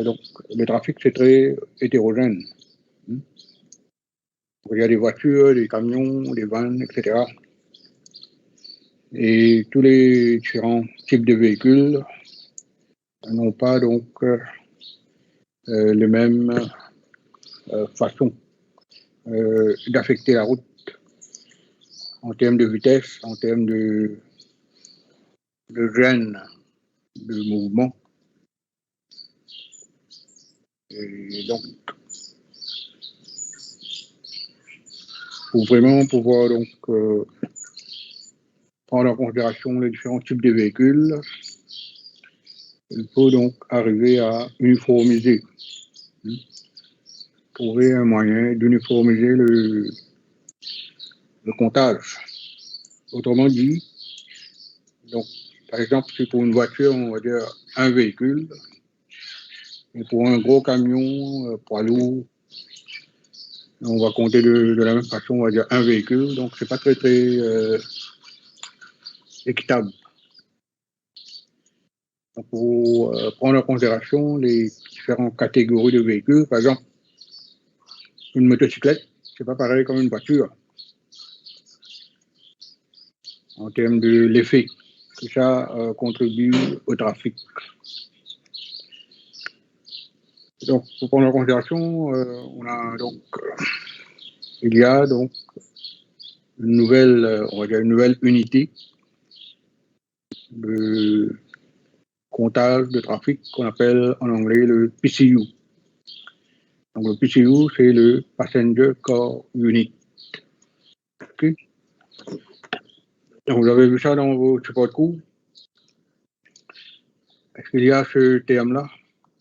Donc, le trafic, c'est très hétérogène. Il y a des voitures, des camions, des vannes, etc. Et tous les différents types de véhicules n'ont pas donc les mêmes façons d'affecter la route en termes de vitesse, en termes de gêne de mouvement. Et donc, pour vraiment pouvoir donc prendre en considération les différents types de véhicules, il faut donc arriver à uniformiser, trouver un moyen d'uniformiser le comptage. Autrement dit, donc, par exemple, si pour une voiture, on va dire un véhicule, et pour un gros camion, poids lourd, on va compter de la même façon, on va dire un véhicule, donc c'est pas très équitable. Donc, pour prendre en considération les différentes catégories de véhicules, par exemple, une motocyclette, c'est pas pareil comme une voiture, en termes de l'effet que ça contribue au trafic. Donc, pour prendre en considération, il y a donc une nouvelle, on va dire une nouvelle unité de comptage de trafic qu'on appelle en anglais le PCU. Donc, le PCU, c'est le Passenger Car Unit. Okay. Donc, vous avez vu ça dans vos supports de cours? Est-ce qu'il y a ce terme-là,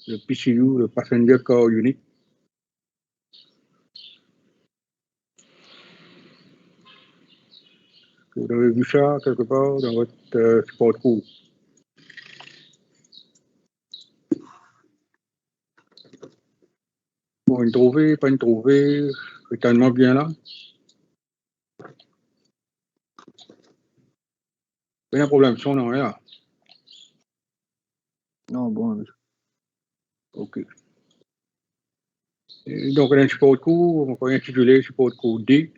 le PCU, le Passenger Car Unit? Vous avez vu ça quelque part dans votre support de cours? Bon, une trouvée, pas une trouvée, c'est tellement bien là. Il y a un problème, son nom là. Non, bon. OK. Et donc, dans le support de cours, on peut intituler support de cours D.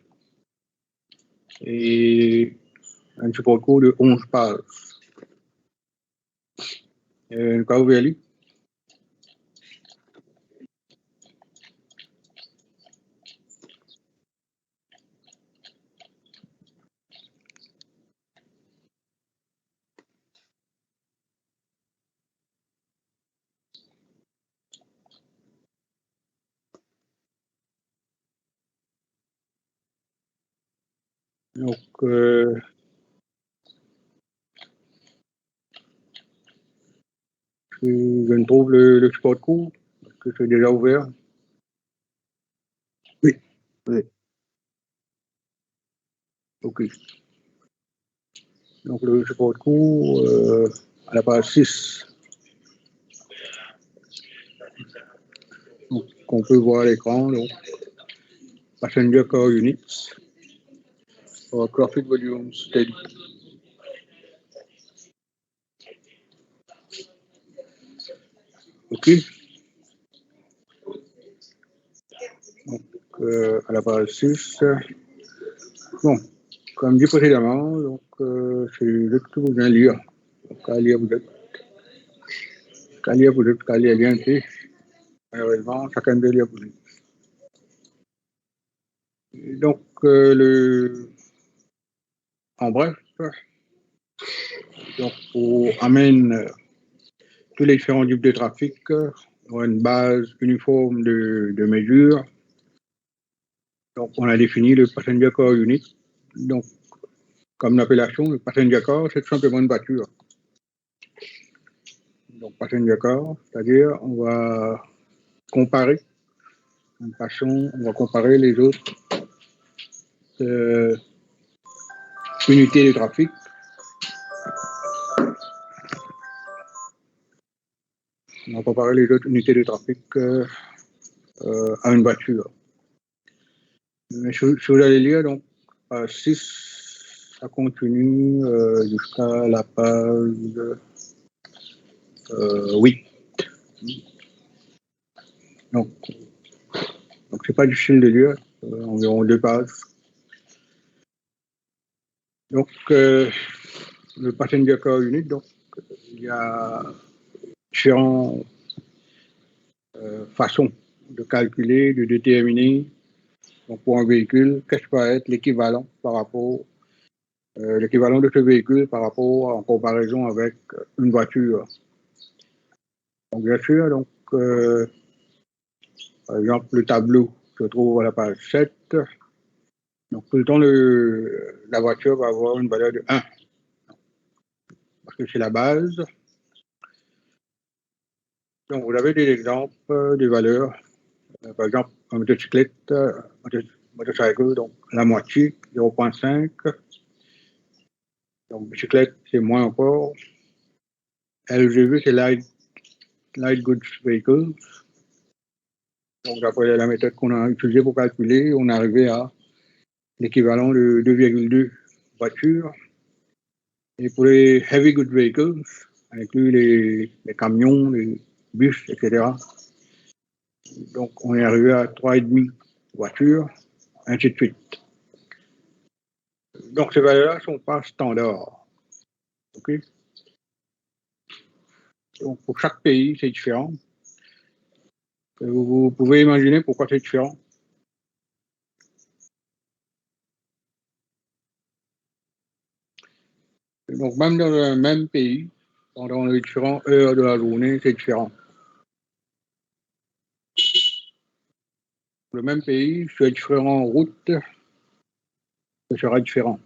Et un support de cours de 11 pages. Quand vous allez? Donc, je ne trouve le support de cours, parce que c'est déjà ouvert. Oui. Oui. OK. Donc, le support de cours à la page 6. Donc, on peut voir à l'écran, donc, Passenger Car Units, for Traffic Volume Study. OK. Donc, à la page 6. Bon, comme dit précédemment, donc, c'est juste que vous venez lire. Donc, à lire, vous êtes. Qu'à lire, vous êtes. Qu'à lire, bien fait. Malheureusement, chacun de lire, vous êtes. Donc, en bref, donc, on amène tous les différents types de trafic ont une base uniforme de mesure. Donc, on a défini le Passenger Car Unit. Donc, comme l'appellation, le Passenger Car, c'est tout simplement une voiture. Donc, Passenger Car, c'est-à-dire, on va comparer, on va comparer les autres unités de trafic. On va comparer les autres unités de trafic à une voiture. Mais si vous allez lire, donc, page 6, ça continue jusqu'à la page 8. Donc, c'est pas difficile de lire, environ 2 pages. Donc, le passenger car unit, donc, il y a différentes façons de calculer, de déterminer, donc, pour un véhicule, qu'est-ce que va être l'équivalent par rapport, l'équivalent de ce véhicule par rapport en comparaison avec une voiture. Donc, bien sûr, donc, par exemple, le tableau se trouve à la page 7. Donc, tout le temps, la voiture va avoir une valeur de 1, parce que c'est la base. Donc, vous avez des exemples de valeurs. Par exemple, un motocyclette, motocycle, donc la moitié, 0,5. Donc, bicyclette, c'est moins encore. LGV, c'est Light Goods Vehicles. Donc, d'après la méthode qu'on a utilisée pour calculer, on est arrivé à l'équivalent de 2,2 voitures. Et pour les Heavy Goods Vehicles, inclus les camions, les bus, etc. Donc, on est arrivé à 3,5 voitures, ainsi de suite. Donc, ces valeurs-là ne sont pas standards. OK? Donc, pour chaque pays, c'est différent. Vous pouvez imaginer pourquoi c'est différent. Donc, même dans un même pays, pendant les différentes heures de la journée, c'est différent. Le même pays, sur différentes routes, ce sera différent.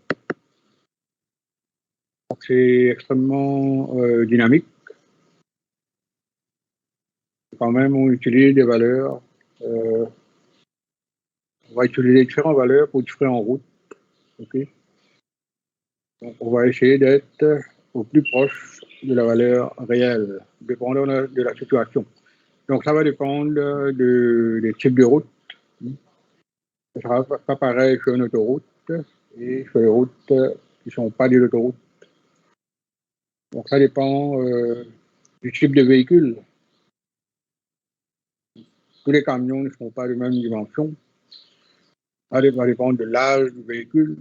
Donc, c'est extrêmement dynamique. Quand même, on utilise des valeurs. On va utiliser différentes valeurs pour différentes routes. Okay? Donc, on va essayer d'être au plus proche de la valeur réelle, dépendant de la situation. Donc, ça va dépendre des types de routes. Ce ne sera pas pareil sur une autoroute et sur les routes qui ne sont pas des autoroutes. Donc, ça dépend du type de véhicule. Tous les camions ne seront pas de même dimension. Ça va dépendre de l'âge du véhicule,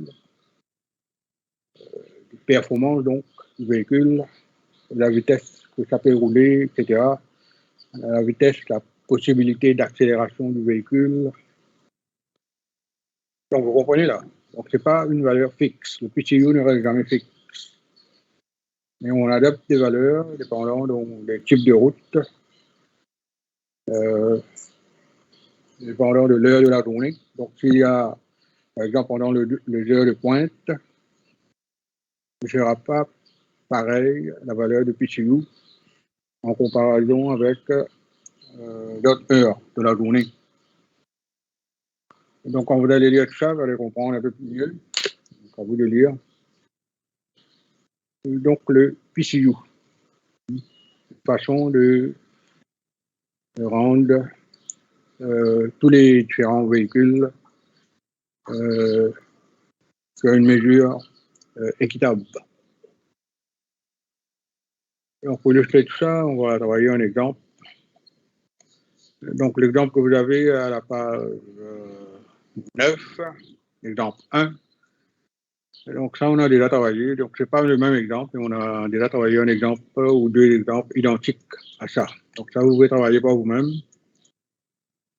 de performance donc du véhicule, de la vitesse que ça peut rouler, etc. La vitesse, la possibilité d'accélération du véhicule. Donc, vous comprenez là. Donc, ce n'est pas une valeur fixe. Le PTU ne reste jamais fixe. Mais on adapte des valeurs dépendant donc, des types de routes, dépendant de l'heure de la journée. Donc, s'il y a, par exemple, pendant les heures de pointe, ne sera pas pareil la valeur de PTU en comparaison avec d'autres heures de la journée. Donc, quand vous allez lire tout ça, vous allez comprendre un peu plus mieux. Donc, à vous de lire. Donc, le PCU, façon de rendre tous les différents véhicules sur une mesure équitable. Donc, pour illustrer tout ça, on va travailler un exemple. Donc, l'exemple que vous avez à la page 9, exemple 1. Donc, ça, on a déjà travaillé. Donc, ce n'est pas le même exemple, mais on a déjà travaillé un exemple ou deux exemples identiques à ça. Donc, ça, vous pouvez travailler par vous-même.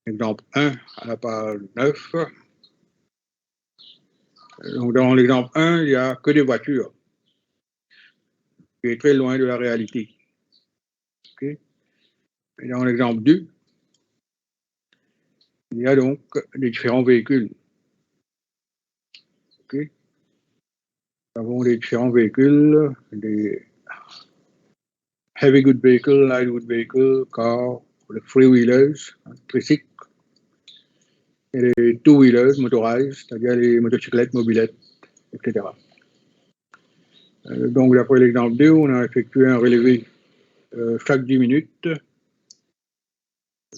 Exemple 1 à la page 9. Donc, dans l'exemple 1, il n'y a que des voitures, qui est très loin de la réalité. Okay? Et dans l'exemple 2, il y a donc des différents véhicules. Okay? Nous avons des différents véhicules, des heavy good vehicles, light good vehicles, cars, les three-wheelers, tricycles, et les two-wheelers, motorized, c'est-à-dire les motocyclettes, mobilettes, etc. Donc, d'après l'exemple 2, on a effectué un relevé chaque 10 minutes.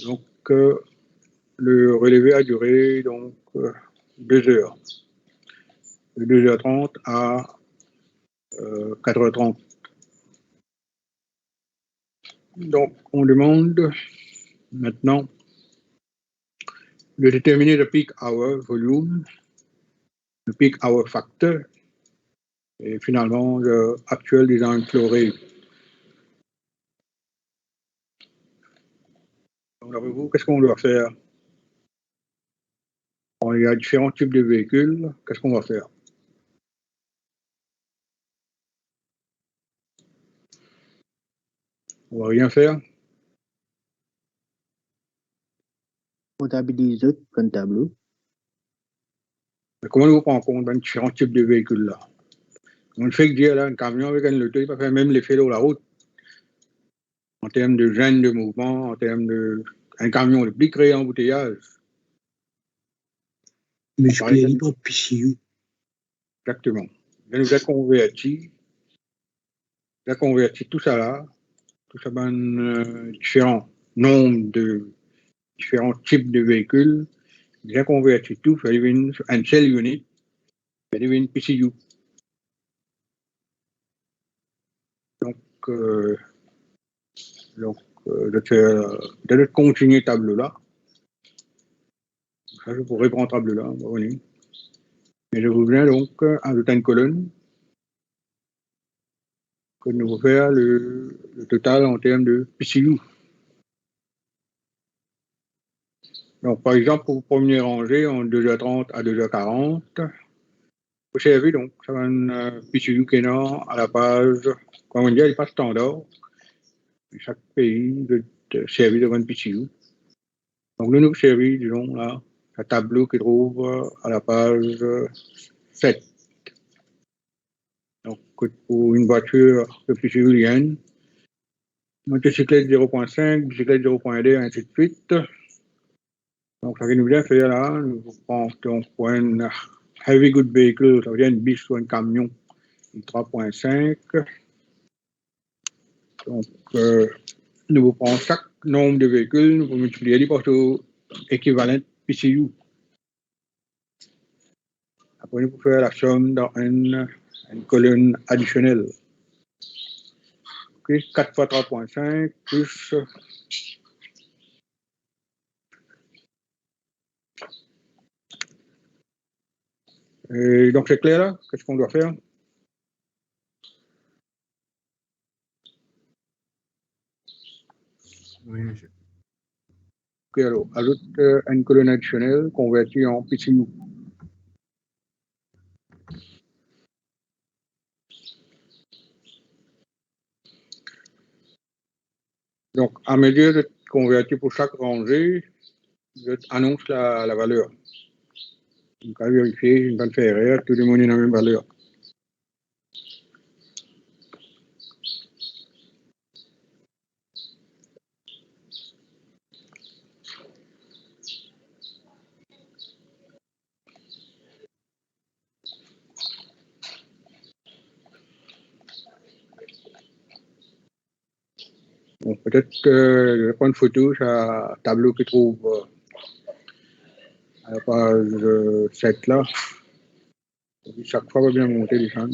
Donc, le relevé a duré donc 2 heures, de 2h30 à 4h30. Donc, on demande maintenant de déterminer le peak hour volume, le peak hour factor, et finalement le actual design flow rate. Donc, d'après vous, qu'est-ce qu'on doit faire? Bon, il y a différents types de véhicules, qu'est-ce qu'on va faire? On va rien faire. Comptabiliser un tableau. Mais comment on prend en compte les différents types de véhicules là? On le fait que dire là, un camion avec un auto, il va faire même l'effet sur la route. En termes de gêne de mouvement, en termes de. Un camion le plus créé embouteillage. Mais je peux pas PCU. Exactement. Là, nous avons converti tout ça là, tout ça dans différents nombres de différents types de véhicules. Déjà converti tout, ça devient un seul unit, ça devient PCU. Donc, je vais continuer tableau là. Ça, je pourrais prendre tableau là, oui. Et je vous viens donc ajouter une colonne que nous allons faire le total en termes de PCU. Donc, par exemple, pour premier rangée en 2h30 à 2h40, vous savez, donc, ça va un PCU qui est là à la page, comme on dit, il n'est pas standard. Chaque pays de servir devant un PCU. Donc, le nouveau service, disons, là, un tableau qui trouve à la page 7. Donc, pour une voiture de PCU, motocyclette 0.5, bicyclette 0.2, ainsi de suite. Donc, ça qui nous vient faire là, nous prenons donc pour un heavy good vehicle, ça veut dire une biche ou un camion, 3.5. Donc, nous prenons chaque nombre de véhicules, nous pouvons multiplier par l'équivalent PCU. Après, nous pouvons faire la somme dans une colonne additionnelle. Okay, 4 fois 3.5 plus. Et donc, c'est clair là? Qu'est-ce qu'on doit faire? Oui, monsieur. Ok, alors, ajoute une colonne additionnelle convertie en PCU. Donc, à mesure de convertir pour chaque rangée, je annonce la valeur. Donc, à vérifier, je ne vais pas faire erreur, tout le monde est dans la même valeur. Bon, peut-être que je vais prendre une photo sur un tableau qui trouve à la page 7 là. Chaque fois, on va bien monter les champs.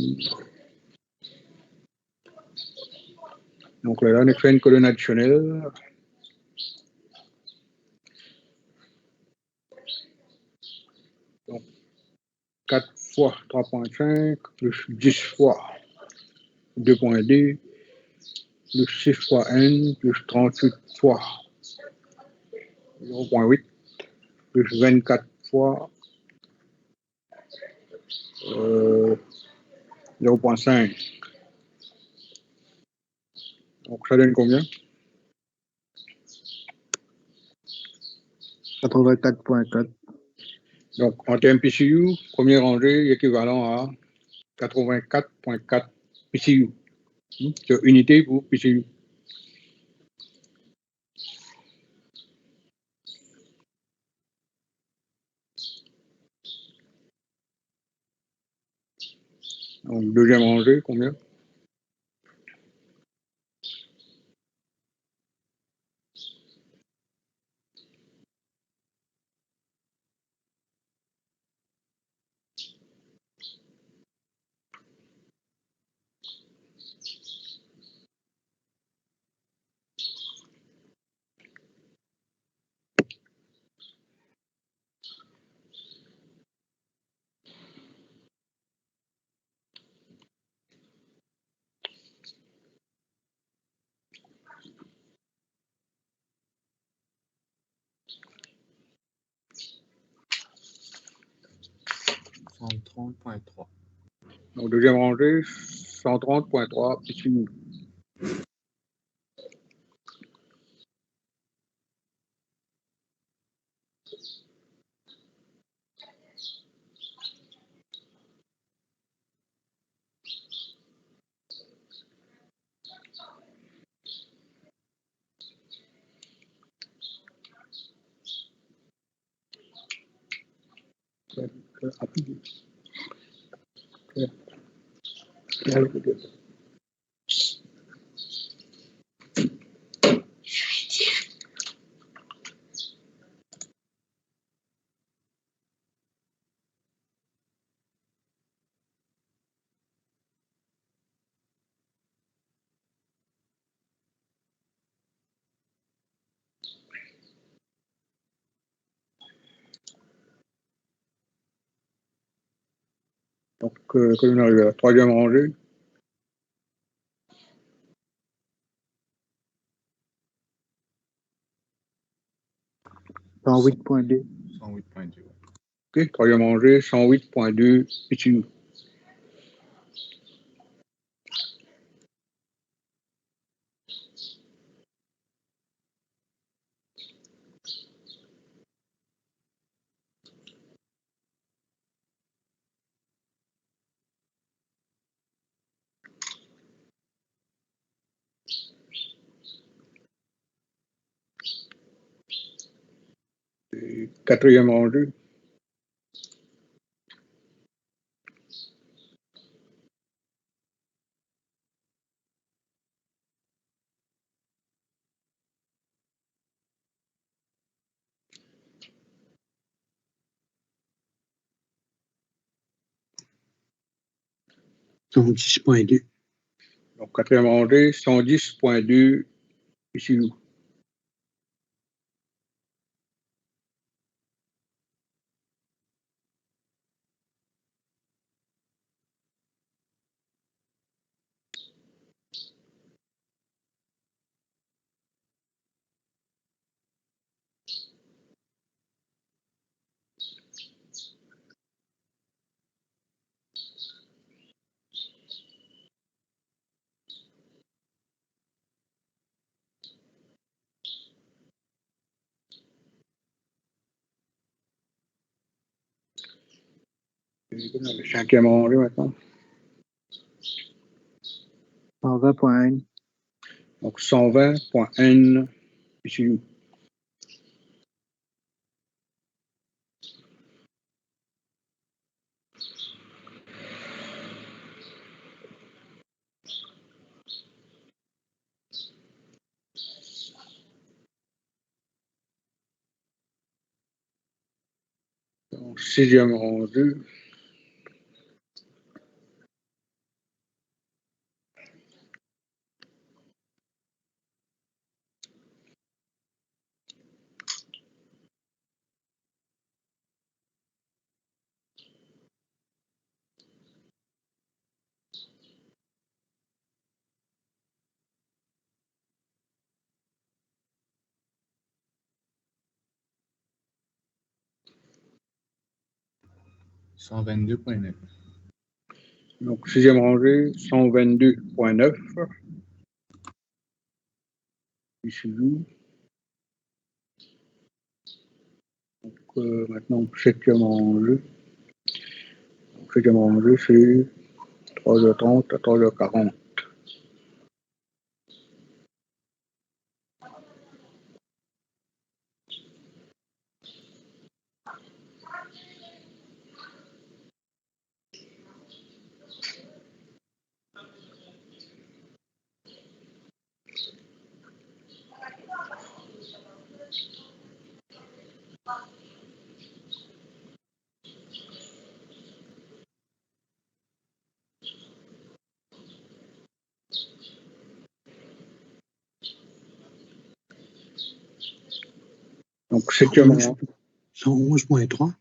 Donc là, on a fait une colonne additionnelle. Donc, 4 fois 3.5 plus 10 fois 2.2 plus 6 fois n plus 38 fois 0.8 plus 24 fois 0.5. Donc ça donne combien? 84.4. Donc en termes PCU, premier rangée équivalent à 84.4 PCU. C'est unité pour PCU. Donc deuxième rangée, combien? 130.3. Donc, deuxième rangée, 130.3 PCU. Donc, quand on arrive à la troisième rangée, 108.2. 108.2. ok, troisième rangée, 108.2 PCU. Et quatrième rangée, 110.2. donc quatrième rangée, 110.2 PCU. Et le cinquième rangée maintenant, 120.1. donc 120.1 PCU. Donc, sixième rangée, 122.9. donc sixième rangée, 122.9 PCU. Donc, maintenant, septième rangée. Septième rangée, c'est 3h30 à 3h40. Donc, septième rangée. 111.3.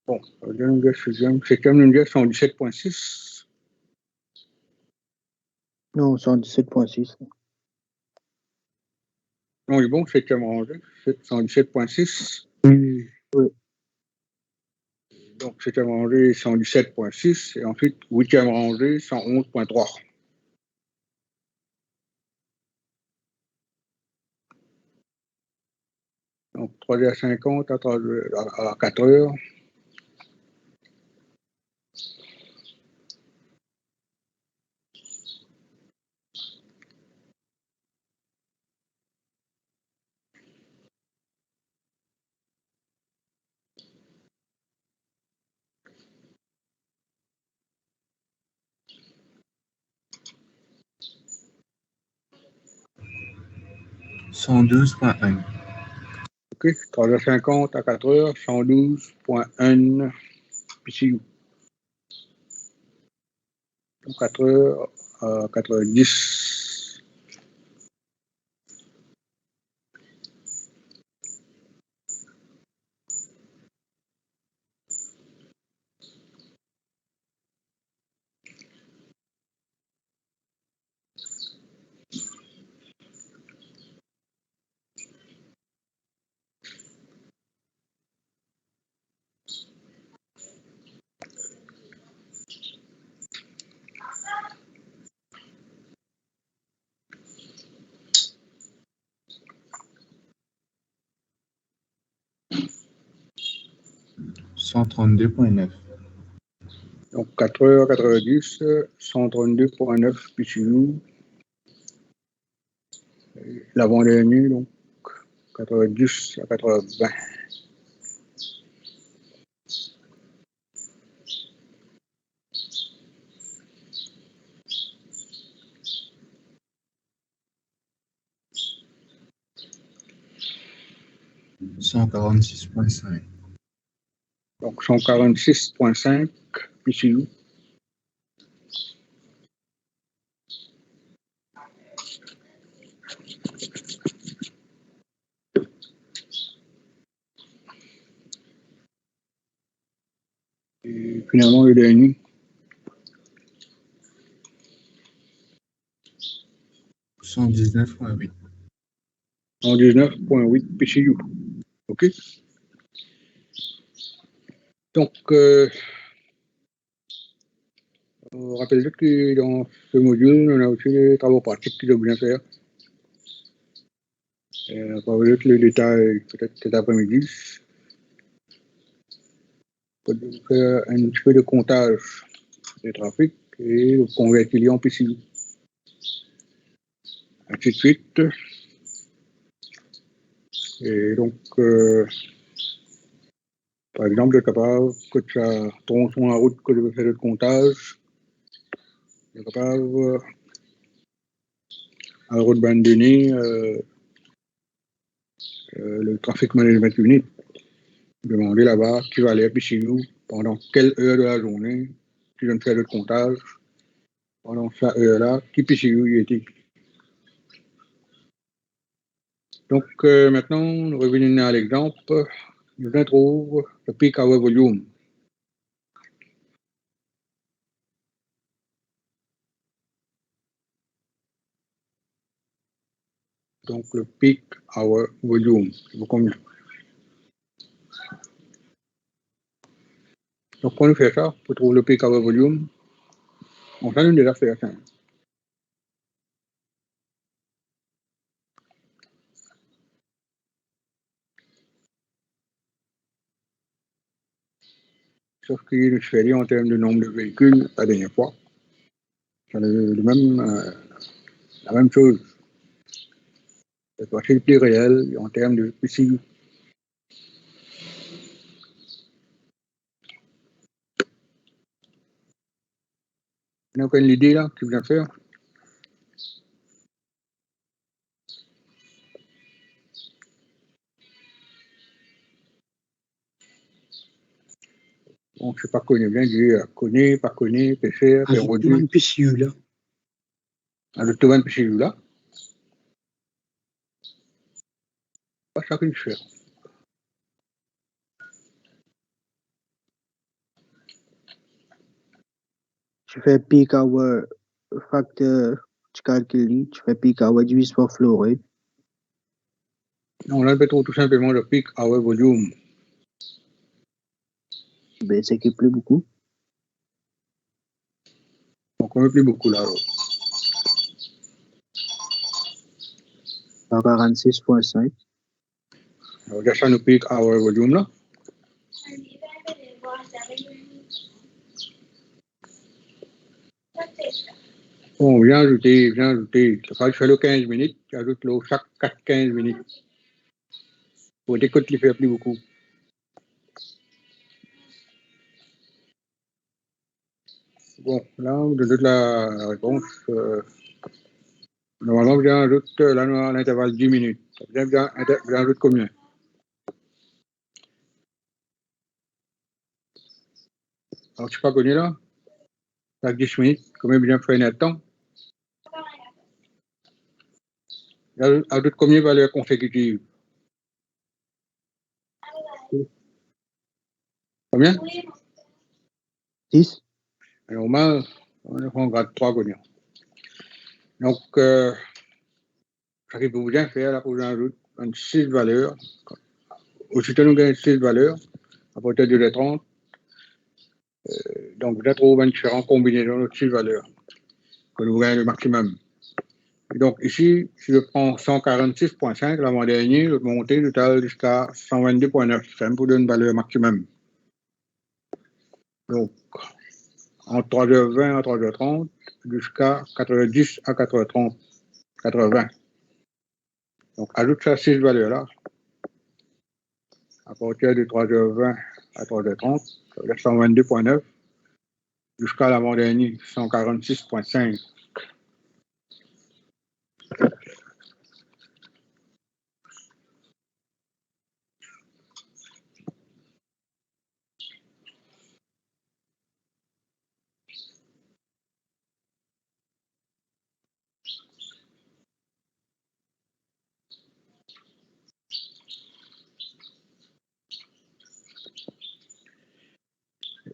Bon, septième lumière, 117.6. Non, 117.6. Non, il est bon, septième rangée, 117.6. Oui. Donc, 7e rangée, 117.6. Et ensuite, 8e rangée, 111.3. Donc, 3h50 à 4 heures. OK, 3h50 à 4 heures, 112.1 PCU. Donc, 4 heures à 4h10. Donc, 4 heures à 4h10, 132.9 PCU. L'avant-dernier, donc, 4h10 à 4h20. Donc, 146.5 PCU. Et finalement, le dernier. 119.8. 119.8 PCU. OK? Donc, on rappelle juste que dans ce module, on a aussi des travaux pratiques qu'il faut bien faire. On va voir juste le détail peut-être cet après-midi. On peut faire un petit peu de comptage des trafics et le convertir en PCU. Ainsi de suite. Et donc, par exemple, de capable que tu as tronçon en route que je veux faire le comptage, de capable à la route bande donnée, le trafic management unit, demander là-bas qui va aller à PCU pendant quelle heure de la journée tu viens de faire le comptage pendant cette heure-là, qui PCU y était. Donc maintenant, nous revenons à l'exemple. Nous trouve le peak hour volume. Donc le peak hour volume, c'est combien? Donc quand on fait ça, pour trouver le peak hour volume, on fait une déjà fait ça. Sauf qu'il est fait en termes de nombre de véhicules la dernière fois. C'est la même chose. Cette fois-ci, le plus réel en termes de PCU. Vous avez l'idée là que vient faire? Bon, je ne sais pas connaître bien, je connais, pas connaît, PCR, Ajoute-toi un PCU là. Ajoute-toi un PCU là. Pas ça que je fais. Tu fais peak hour facteur, tu calcules, tu fais peak hour divisé par flow rate. Non, là, on peut trouver tout simplement le peak hour volume. Ben, c'est qu'il pleut beaucoup. Donc, on ne met plus beaucoup là. 46.5. That's on the peak hour volume là. Bon, viens ajouter. Quand je fais le 15 minutes, j'ajoute l'eau chaque 4-15 minutes. Pour des côtes qui ne fait plus beaucoup. Bon, là, on donne la réponse. Normalement, j'ajoute là, à l'intervalle 10 minutes. J'ajoute combien? Alors, je ne suis pas connu là. Chaque 10 minutes, combien bien faire un temps? J'ajoute combien de valeurs consécutives? Combien? 10. Normal, on regarde 3 gagnants. Donc, ce qu'il faut bien faire, là, pour j'ajoute 6 valeurs. Aussitôt, nous gagnons 6 valeurs, à partir de 2h30. Donc, vous trouver différentes combinaisons de 6 valeurs, que nous gagnons le maximum. Et donc, ici, si je prends 146.5, l'avant-dernier, je vais monter total jusqu'à 122.9, c'est pour donner une valeur maximum. Donc, en 3h20 à 3h30, jusqu'à 90 à 4h30, 80. Donc, ajoute ces 6 valeurs-là. À partir de 3h20 à 3h30, ça veut dire 122.9, jusqu'à l'avant-dernier, 146.5.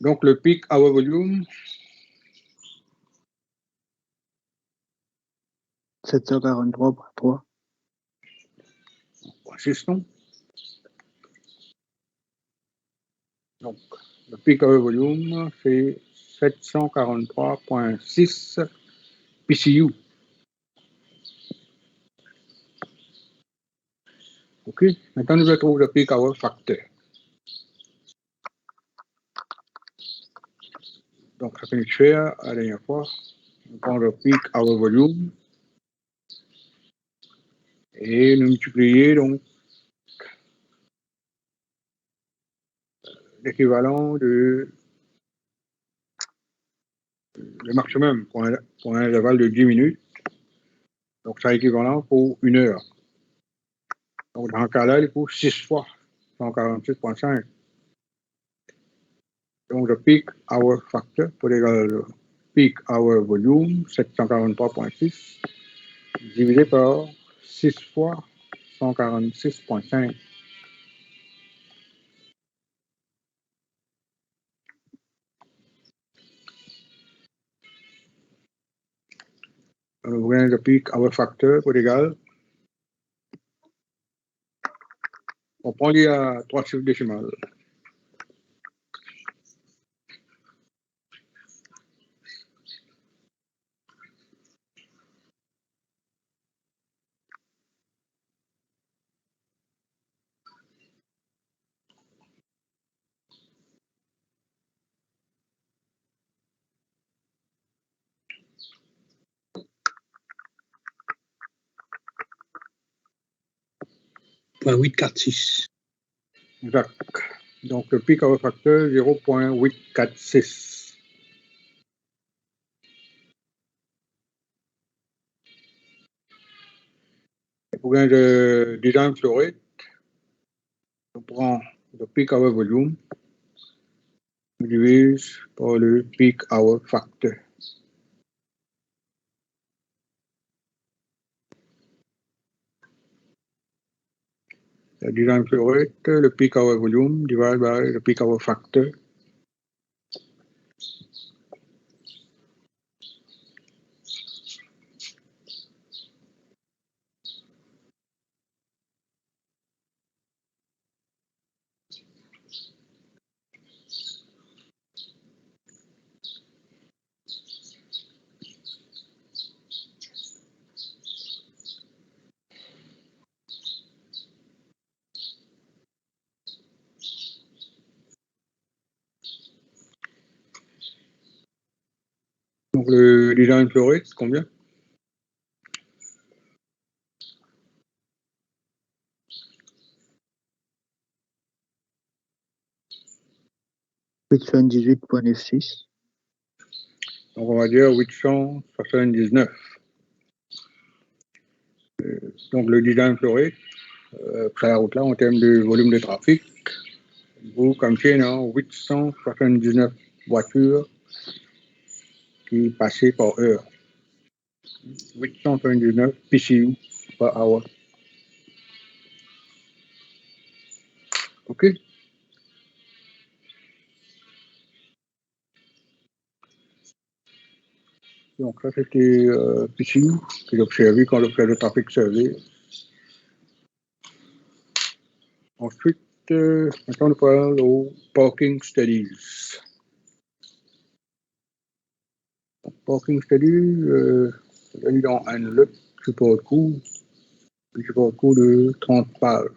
Donc, le peak hour volume, 743.3. 6 non? Donc, le peak hour volume, c'est 743.6 PCU. OK? Maintenant, nous allons trouver le peak hour factor. Donc, ça fait une faire la dernière fois. On prend le peak hour volume et nous multiplier donc l'équivalent de le maximum pour un intervalle de 10 minutes. Donc, c'est équivalent pour 1 heure. Donc, dans ce cas-là, il faut 6 fois 146.5. Donc, le peak hour factor pour égal le peak hour volume, 743.6, divisé par 6 fois 146.5. On gagne le peak hour factor pour égal. On prend les 3 chiffres décimales. .846. Exact. Donc, le peak hour factor, 0.846. Pour gagner le design flow rate, on prend le peak hour volume, on divise par le peak hour factor. Le design flow rate, le peak hour volume divided by le peak hour factor. design flow rate, combien? $878.96. Donc, on va dire 879. Donc, le design flow rate, après la route là, en termes de volume de trafic, vous, comme chez nous, 879 voitures qui passaient par heure. 879 PCU par hour. OK? Donc, ça, c'était PCU que j'observais quand je faisais le traffic survey. Ensuite, maintenant, on parle aux parking studies. Donc, parking studies, là, il y a un lot support court, un support court de 30 pages.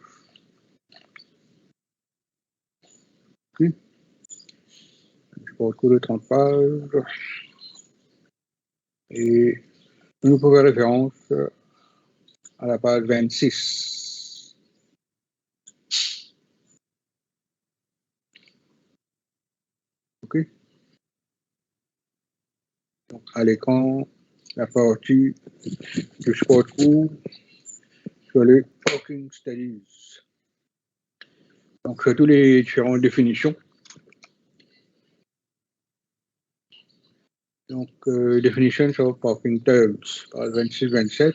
OK? Un support court de 30 pages. Et nous pouvons référence à la page 26. OK? Donc, à l'écran, la partie du support court sur les parking studies. Donc, sur toutes les différentes définitions. Donc, definitions of parking terms, page 26-27.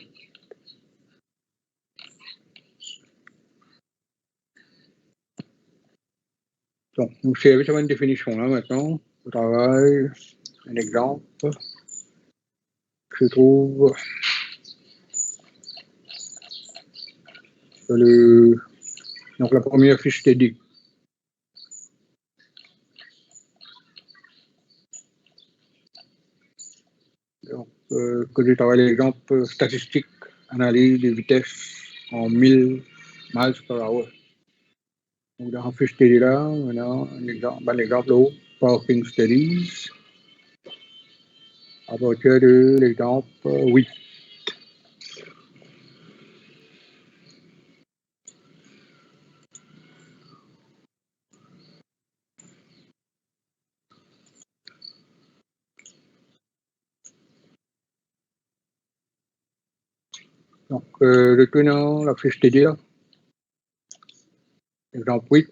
Donc, nous savons sur une définition là maintenant. Au travail, un exemple que je trouve sur donc la première fiche TD. Donc, que je travaille l'exemple statistique, analyse des vitesses en 1000 miles per hour. Donc, dans la fiche TD là, on a un exemple au parking studies à partir de l'exemple 8. Donc, le tenant, la fiche TD là, exemple 8.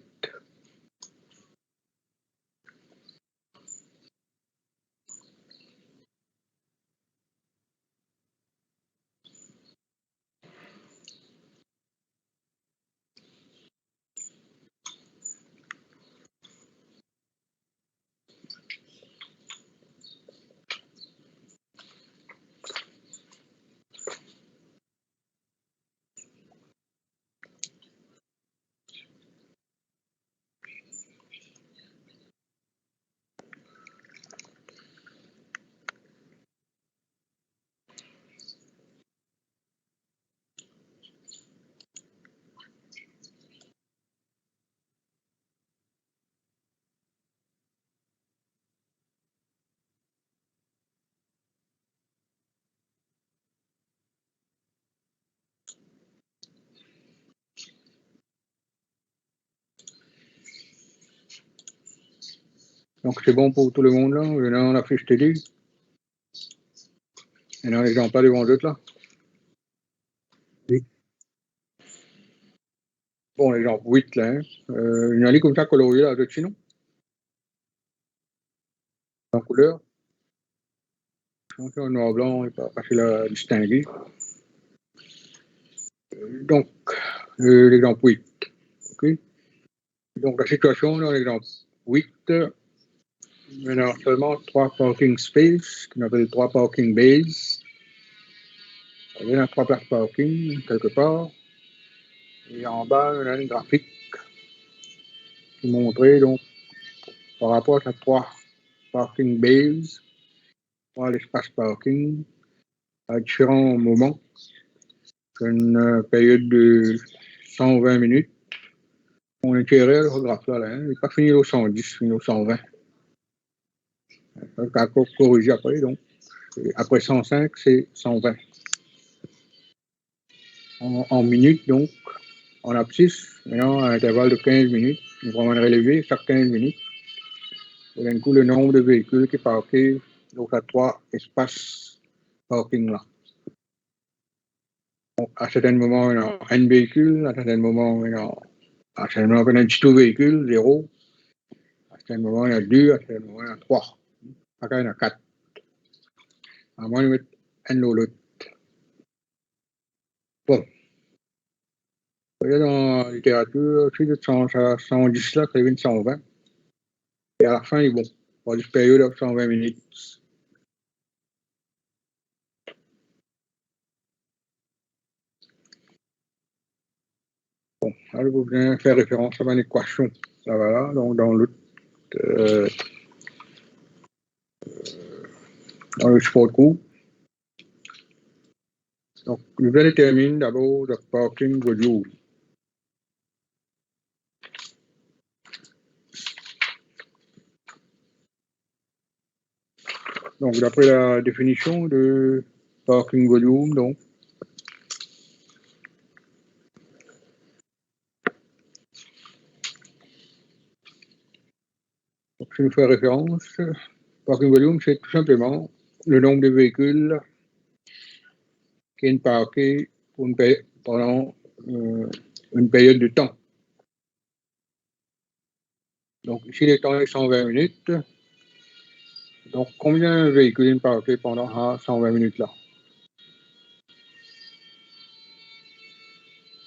Donc, c'est bon pour tout le monde, là. Il y en a la fiche TD. Il y en a l'exemple devant d'autres, là. Oui. Bon, l'exemple 8, là. Hein. Il y en a comme ça colorié, là, d'autres sinon. En couleur. Donc, en noir blanc, n'est pas facile à distinguer. Donc, l'exemple 8. OK? Donc, la situation dans l'exemple 8, il y a seulement 3 parking spaces, qu'on appelle 3 parking bays. Il y a 3 places parking, quelque part. Et en bas, il y a une graphique qui montrait, donc, par rapport à 3 parking bays, 3 espaces parking, à différents moments, une période de 120 minutes. On éclairait le graphe là, hein. Il n'est pas fini au 110, fini au 120. Ça a corrigé après, donc. Et après 105, c'est 120. En minutes, donc, en abscisse, maintenant, à l'intervalle de 15 minutes, nous prenons un relevé chaque 15 minutes. Et d'un coup, le nombre de véhicules qui est parqué, donc à 3 espaces parking là. Donc, à certains moments, il y a un véhicule, à certains moments, il y a un petit véhicule, 0. À certains moments, il y a 2, à certains moments, il y a 3. Après, il y en a 4. À moins de mettre un ou l'autre. Bon. Dans la littérature, c'est de 110 là, ça devient 120. Et à la fin, il est bon. Pour une période de 120 minutes. Bon, là, je vous viens faire référence à une équation. Ça va là, donc dans le sport court. Donc, je vais déterminer d'abord le parking volume. Donc, d'après la définition de parking volume, donc, je nous fais référence. Parking volume, c'est tout simplement le nombre de véhicules qui est parqué pour pendant une période de temps. Donc, ici, le temps est 120 minutes. Donc, combien de véhicules sont parqués pendant 120 minutes là?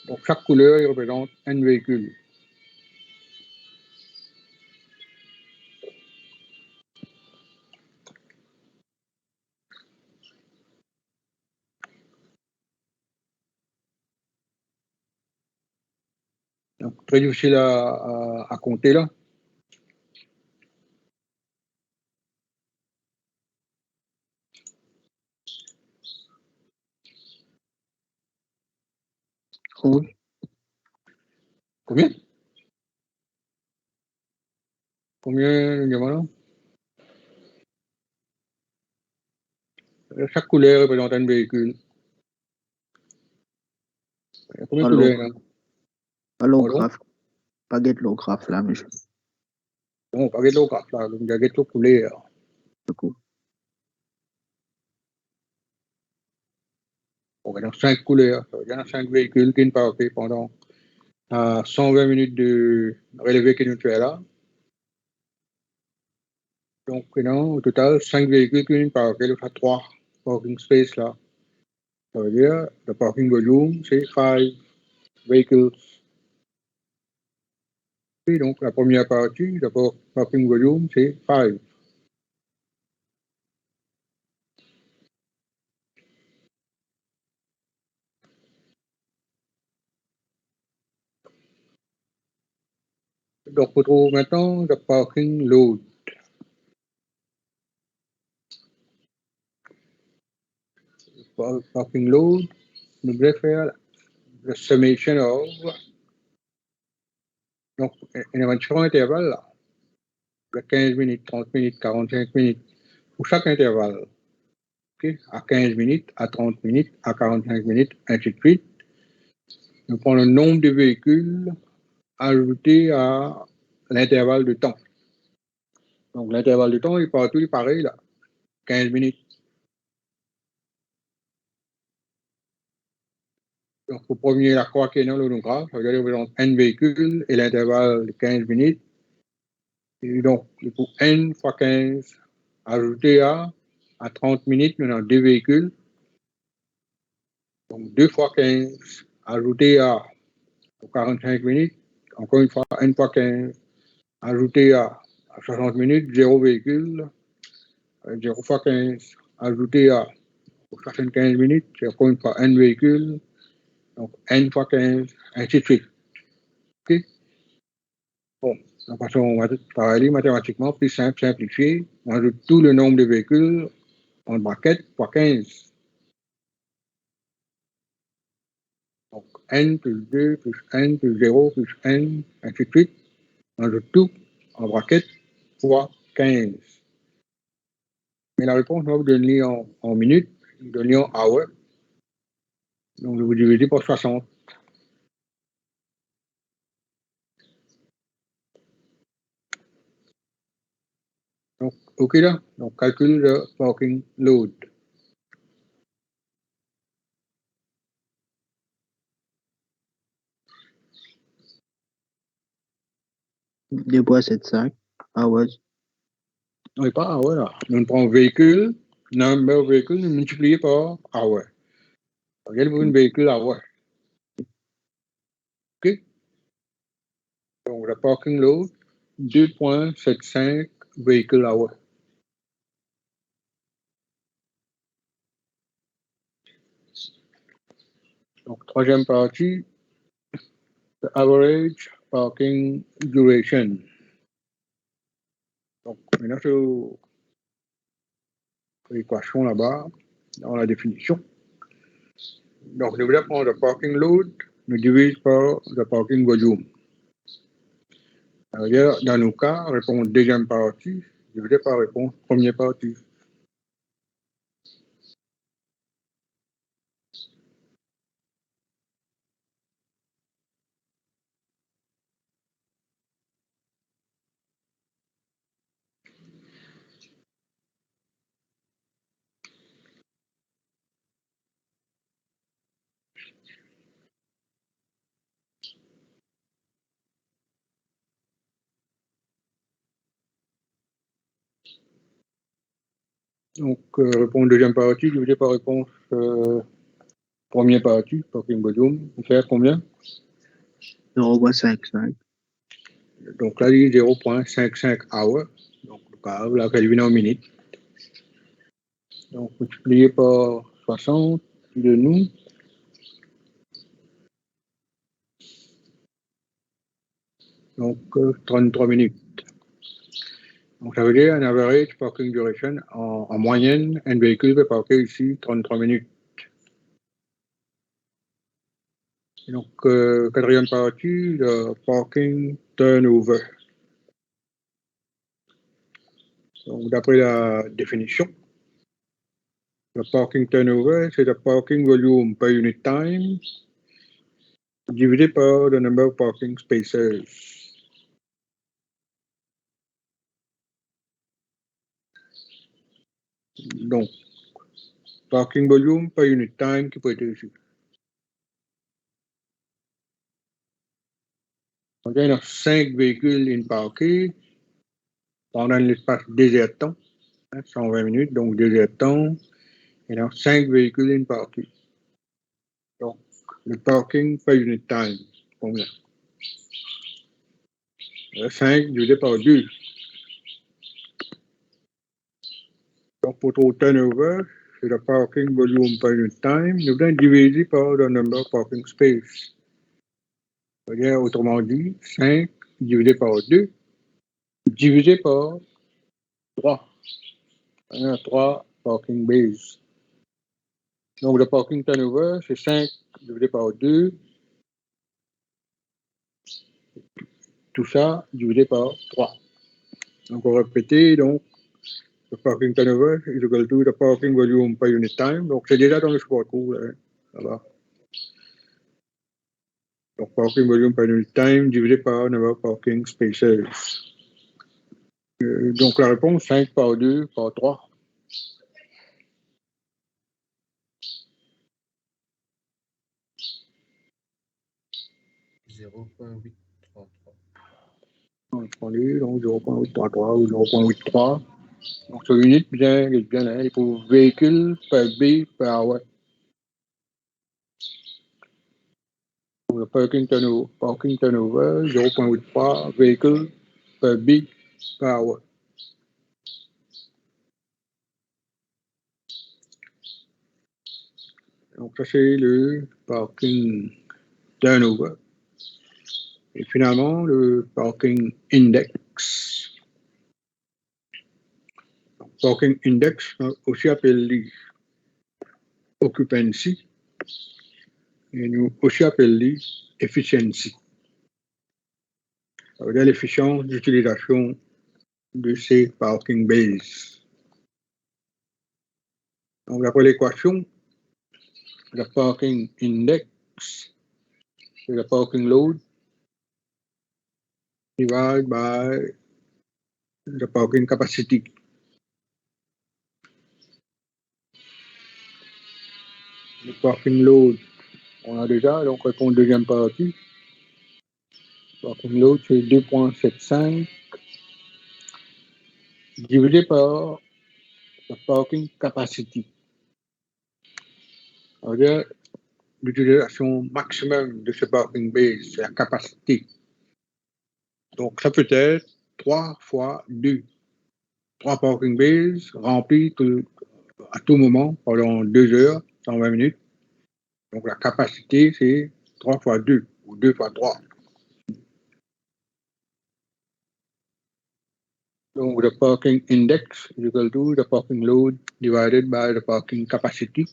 Donc, chaque couleur, il représente un véhicule. Donc, très difficile à compter là. Oui. Combien? Combien de diamants? Chaque couleur représente un véhicule. Combien de couleurs là? Allographe. Pas l'ographe là, monsieur. Bon, pas de l'ographe là, donc il y a des couleurs. Bon, donc 5 couleurs. Il y en a 5 véhicules qui sont parqués pendant 120 minutes de relevé que nous faisons là. Donc, non, au total, 5 véhicules qui sont parqués, il y a 3 parking space là. Ça veut dire, le parking volume, c'est 5 vehicles. Et donc, la première partie, le parking volume, c'est 5. Donc, on trouve maintenant le parking load. Parking load, nous devons faire la summation of. Donc, il y a différents intervalles là. Il y a 15 minutes, 30 minutes, 45 minutes. Pour chaque intervalle. Okay? À 15 minutes, à 30 minutes, à 45 minutes, ainsi de suite. Nous prenons le nombre de véhicules ajoutés à l'intervalle de temps. Donc, l'intervalle de temps est partout pareil là. 15 minutes. Donc, au premier, la croix qui est dans l'honographe, ça veut dire qu'il représente un véhicule et l'intervalle de 15 minutes. Et donc, pour n fois 15, ajouté à 30 minutes, nous avons 2 véhicules. Donc, 2 fois 15, ajouté à 45 minutes, encore une fois, n fois 15, ajouté à 60 minutes, 0 véhicule. 0 fois 15, ajouté à 75 minutes, c'est encore une fois un véhicule. Donc, n fois 15, ainsi de suite. OK? Bon, de façon, on va travailler mathématiquement, plus simple, simplifié. On ajoute tout le nombre de véhicules en braquette fois 15. Donc, n plus 2 plus n plus 0 plus n, ainsi de suite. On ajoute tout en braquette fois 15. Mais la réponse, on va vous donner en minutes, vous donner en hours. Donc, je vous divisez par 60. Donc, OK là? Donc, calcule le parking load. Deux fois 7,5 hours. Non, pas hour là. Nous prenons véhicule, number of véhicule, nous multiplions par hour. Regardez pour une véhicule hour. OK? Donc, le parking load, 2,75 véhicules hour. Donc, troisième partie, the average parking duration. Donc, maintenant, sur l'équation là-bas, dans la définition. Donc, nous voulons prendre le parking load, nous divise par le parking volume. Alors, dans nos cas, réponse deuxième partie, divisé par réponse première partie. Donc, réponse deuxième partie, divisé par réponse première partie, parking volume, on fait combien? 0,55. Donc là, il est 0,55 hours. Donc, la calcule en minutes. Donc, multiplié par 60 de nous. Donc, 33 minutes. Donc, ça veut dire un average parking duration. En moyenne, un véhicule peut parker ici 33 minutes. Et donc, quatrième partie, le parking turnover. Donc, d'après la définition, le parking turnover, c'est le parking volume per unit time divisé par the number of parking spaces. Donc, parking volume per unit time qui peut être ici. Donc, il y a 5 véhicules in parqués pendant l'espace désert-temps, 120 minutes, donc désert-temps. Il y a 5 véhicules in parqués. Donc, le parking per unit time, combien? 5 divisé par 2. Donc, pour trouver turnover, c'est le parking volume per unit time. Nous devons diviser par le number of parking space. C'est-à-dire, autrement dit, 5 divisé par 2 divisé par 3. Il y a 3 parking bays. Donc, le parking turnover, c'est 5 divisé par 2. Tout ça divisé par 3. Donc, on va répéter. Donc, le parking turnover is equal to the parking volume per unit time. Donc, c'est déjà dans le support court. Là-bas. Donc, parking volume per unit time divisé par number of parking spaces. Donc, la réponse, 5 par 2 par 3. On prend les, donc 0,833 ou 0,83. Donc, sur unité, bien là, il faut véhicule per B per hour. Le parking turnover 0,83 véhicules per B per hour. Donc, ça, c'est le parking turnover. Et finalement, le parking index. Donc, parking index, aussi appelé occupancy, et nous aussi appelé efficiency. Ça veut dire l'efficience d'utilisation de ces parking bays. Donc, d'après l'équation, le parking index, c'est le parking load divided by the parking capacity. Le parking load, on a déjà, donc répond deuxième partie. Le parking load, c'est 2,75 divisé par le parking capacity. Ça veut dire l'utilisation maximum de ce parking base, c'est la capacité. Donc, ça peut être 3 fois 2. 3 parking bases remplis à tout moment pendant 2 heures, 120 minutes. Donc, la capacité, c'est 3 fois 2 ou 2 fois 3. Donc, the parking index is equal to the parking load divided by the parking capacity.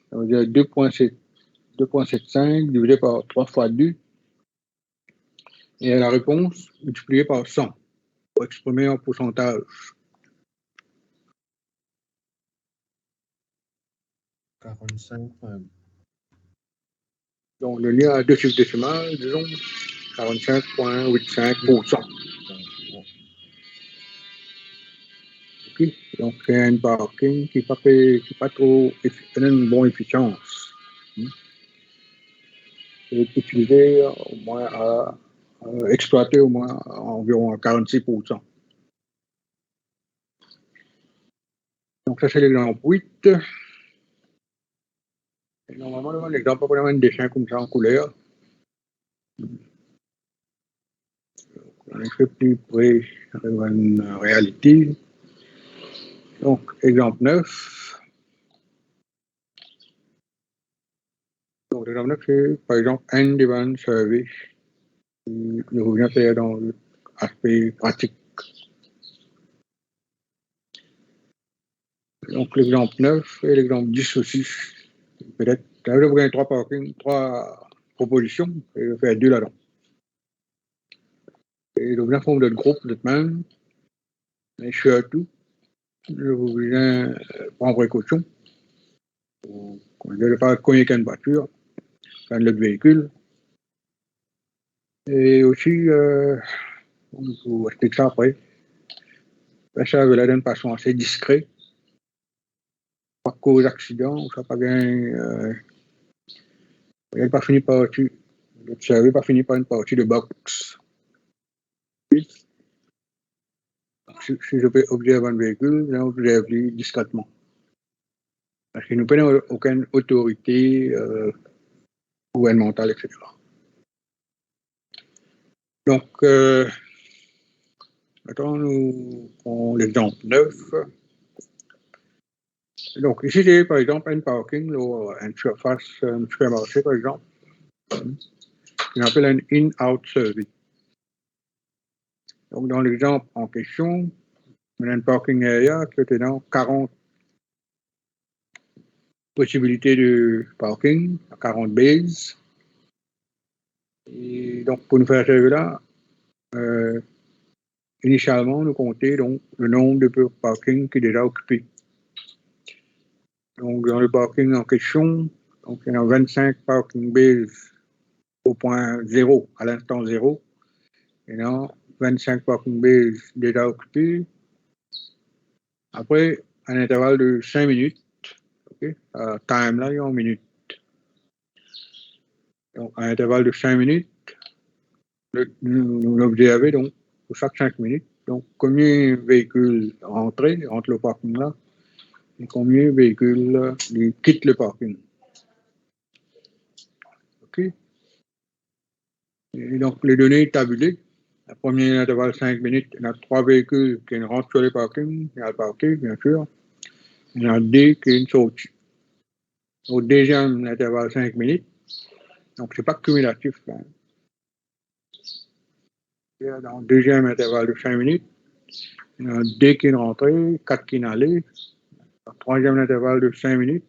Ça veut dire 2,75 divisé par 3 fois 2. Et la réponse multipliée par 100 pour exprimer en pourcentage. 45. Donc, le lien à 2 chiffres décimales, disons 45,85%. Okay. Donc, c'est un parking qui n'est pas trop une bonne efficience. C'est utilisé au moins exploité au moins à environ 46%. Donc, ça, c'est l'exemple 8. Et normalement, l'exemple, on prend un dessin comme ça en couleur. On est fait plus près de une réalité. Donc, exemple 9. Donc, l'exemple 9, c'est par exemple un demand service. Je reviens faire dans l'aspect pratique. Donc, l'exemple 9 et l'exemple 10 aussi. Peut-être, là, je prends 3 parkings, 3 propositions, et je vais faire 2 là-dedans. Et je viens forme de groupe de même, mais surtout, je vous viens prendre précaution. Je ne vais pas cogner qu'une voiture, qu'un autre véhicule. Et aussi, il faut expliquer ça après. Ça veut d'une façon assez discrète. Pas cause d'accident, ça pas bien. Il n'a pas fini par le serveur pas fini par une partie de box. Si je peux observer un véhicule, je observe discrètement. Parce que nous n'avons aucune autorité gouvernementale, etc. Donc, maintenant, nous prenons l'exemple 9. Donc, ici, c'est par exemple un parking, une surface, un supermarché, par exemple, qu'on appelle un in-out service. Donc, dans l'exemple en question, on a un parking area qui est dans 40 possibilités de parking, 40 bases. Et donc, pour nous faire servir là, initialement, nous comptons donc le nombre de parkings qui est déjà occupé. Donc, dans le parking en question, donc, il y a 25 parking bases au point 0, à l'instant 0. Il y a 25 parking bases déjà occupées. Après, un intervalle de 5 minutes. Okay? Time là, il y a 1 minute. Donc, à l'intervalle de 5 minutes, nous l'observons donc pour chaque 5 minutes. Donc, combien de véhicules rentrent le parking là et combien de véhicules quittent le parking. OK? Et donc, les données tabulées. La première intervalle 5 minutes, il y a 3 véhicules qui rentrent sur le parking. Il y a le parking, bien sûr. Il y en a 2 qui sortent. Au deuxième intervalle 5 minutes, donc c'est pas cumulatif. Là. Dans le deuxième intervalle de 5 minutes, il y en a 2 qui sont rentrés, 4 qui sont allés. Dans le troisième intervalle de 5 minutes,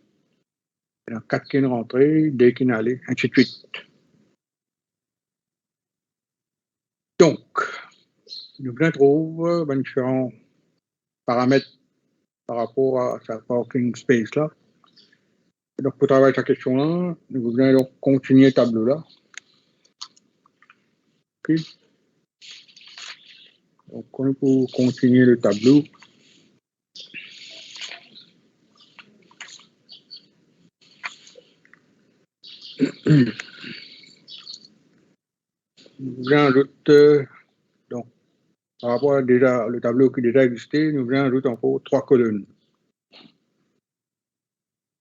il y en a 4 qui sont rentrés, 2 qui sont allés, ainsi de suite. Donc, nous trouvons différents paramètres par rapport à sa parking space là. Et donc, pour travailler cette question-là, nous voulons donc continuer le tableau-là. OK. Donc, pour continuer le tableau, nous voulons ajouter, donc, par rapport à déjà, le tableau qui déjà existait, nous voulons ajouter encore 3 colonnes.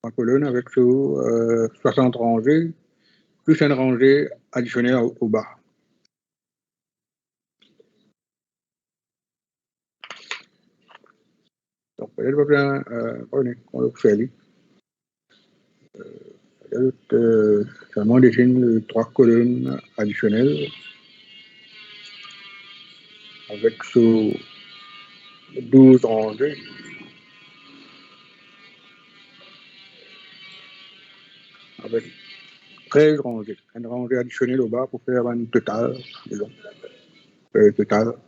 3 colonnes avec 60 rangées, plus une rangée additionnelle au bas. Donc, peut-être bien, on le fait. Seulement dessine 3 colonnes additionnelles avec 12 rangées. Avec 13 rangées. Une rangée additionnelle au bas pour faire un total, disons. Total.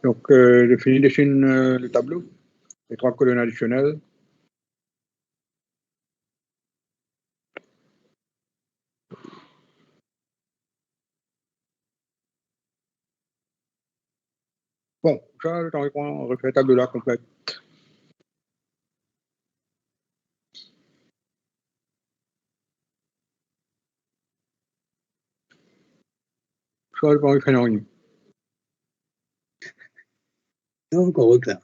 Donc, je finis de dessiner le tableau, les 3 colonnes additionnelles. Bon, ça, on refait le tableau là complète. Ça, je vais faire en ligne. Non, correct là.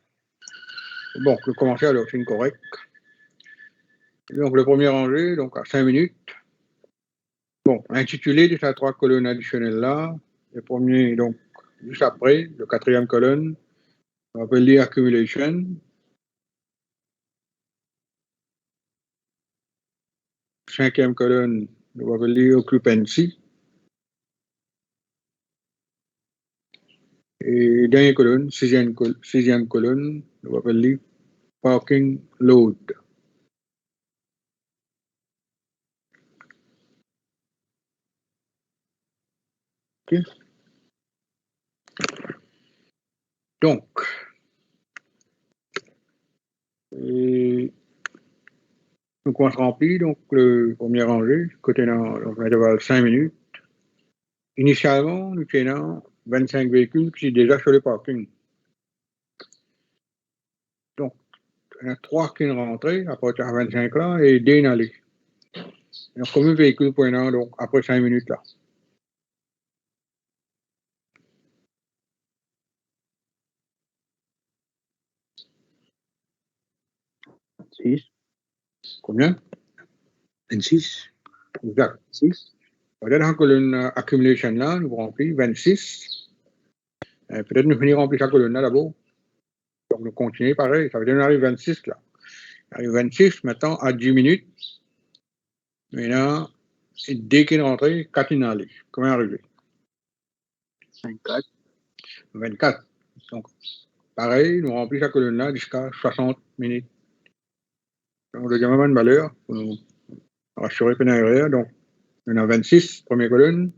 Bon, je vais commencer alors, c'est correct. Donc, le premier rangé, donc à 5 minutes. Bon, intitulé de ces 3 colonnes additionnelles là, le premier, donc, juste après, le 4e colonne, on va appeler accumulation. 5e colonne, on va appeler occupancy. Et dernière colonne, 6e colonne, on va appeler parking load. OK. Donc, nous on se remplit, donc le premier rangé, côté dans l'intervalle 5 minutes. Initialement, nous tenons 25 véhicules qui sont déjà sur le parking. Donc, il y en a 3 qui sont rentrés à partir de 25 là et 2 dans les. Donc, combien de véhicules pour donc après 5 minutes là? Combien? 26. Exact. 6. Dans la colonne accumulation là, nous remplissons 26. Peut-être nous finirons remplir la colonne là d'abord. Donc, nous continuons pareil. Ça veut dire qu'on arrive 26 là. On arrive 26 maintenant à 10 minutes. Maintenant, dès qu'il est rentré, 4 in allé. Comment arriver? 24. 24. Donc, pareil, nous remplissons la colonne là jusqu'à 60 minutes. Donc, le gamin de valeur pour nous rassurer qu'on est arrivé. Donc, on a 26, première colonne,